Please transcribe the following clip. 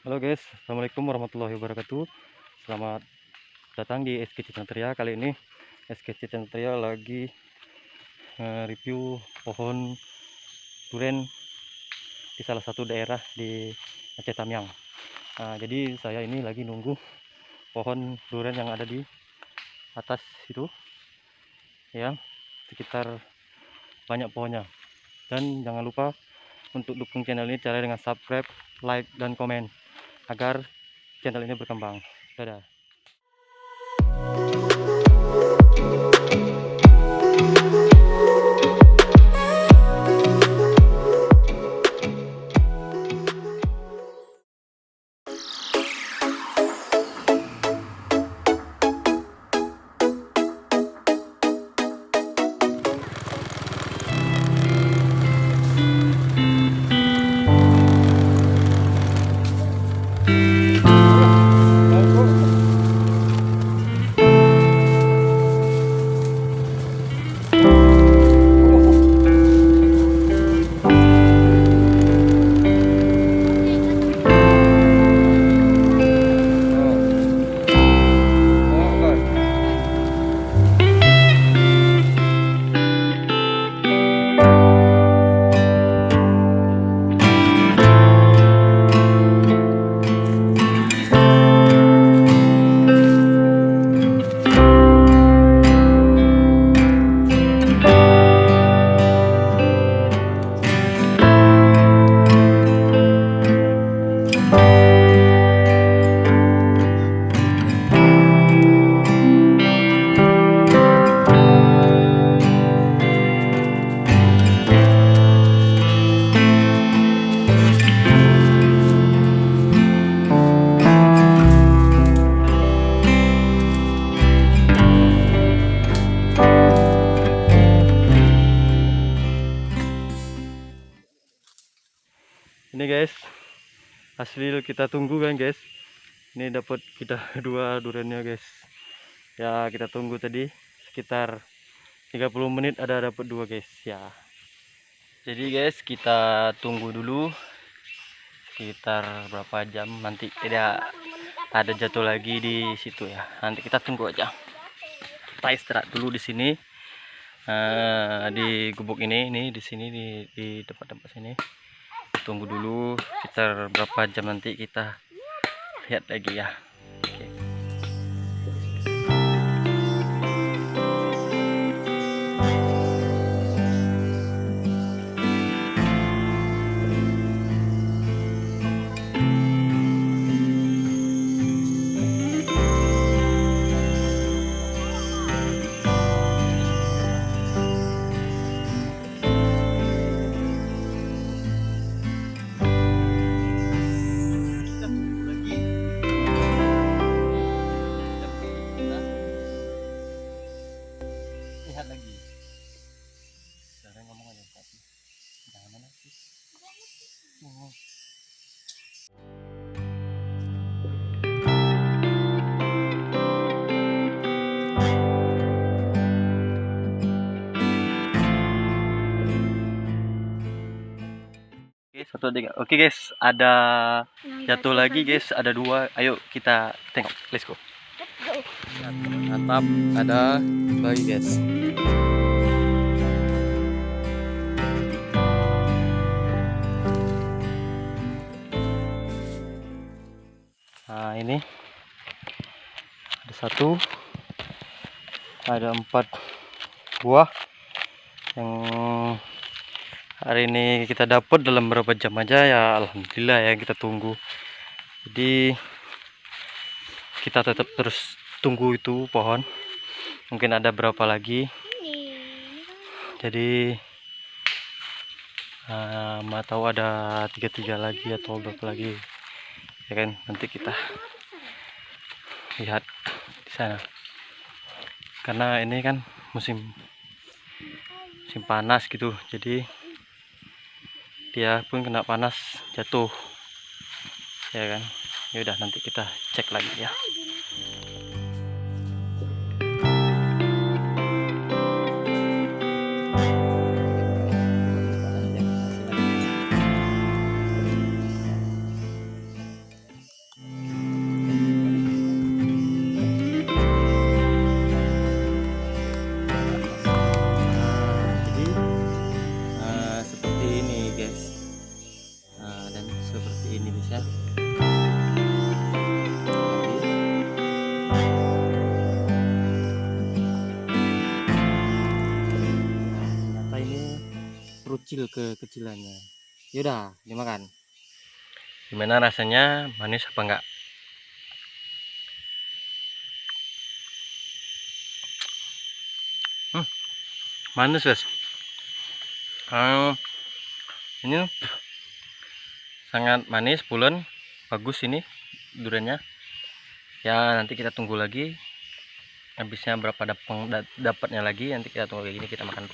Halo guys, assalamualaikum warahmatullahi wabarakatuh. Selamat datang di SKC Cantria. Kali ini SKC Cantria lagi review pohon duren di salah satu daerah di Aceh Tamiang. Jadi saya ini lagi nunggu pohon duren yang ada di atas itu, ya, sekitar banyak pohonnya. Dan jangan lupa untuk dukung channel ini cara dengan subscribe, like, dan komen agar channel ini berkembang. Dadah. Ini guys, hasil kita tunggu kan guys. Ini dapat kita dua duriannya guys. Ya, kita tunggu tadi sekitar 30 menit ada dapat dua guys ya. Jadi guys, kita tunggu dulu sekitar berapa jam, nanti tidak ada jatuh lagi di situ ya. Nanti kita tunggu aja. Kita istirahat dulu di sini. Di gubuk ini di sini di tempat-tempat sini. Tunggu dulu sekitar berapa jam, nanti kita lihat lagi ya. Oke. Lihat lagi. Cara ngomong aja tapi jangan nanti. Oke, satu tiga. Oke guys, ada jatuh lagi guys, ada dua. Ayo kita tengok. Let's go. Mantap, ada lagi guys. Nah, ini ada satu, ada 4 buah yang hari ini kita dapat dalam berapa jam aja ya. Alhamdulillah ya, kita tunggu. Jadi kita tetap terus tunggu itu pohon, mungkin ada berapa lagi. Jadi mau tahu ada 3 lagi atau berapa lagi ya kan, nanti kita lihat di sana. Karena ini kan musim panas gitu, jadi dia pun kena panas jatuh ya kan. Ya udah, nanti kita cek lagi ya. bisa. Ternyata ini rucil kekecilannya. Yaudah, dimakan. Gimana rasanya, manis apa enggak? Manis guys. Ini sangat manis, pulen, bagus ini duriannya. Ya nanti kita tunggu lagi habisnya berapa dapatnya lagi, nanti kita tunggu lagi, ini kita makan.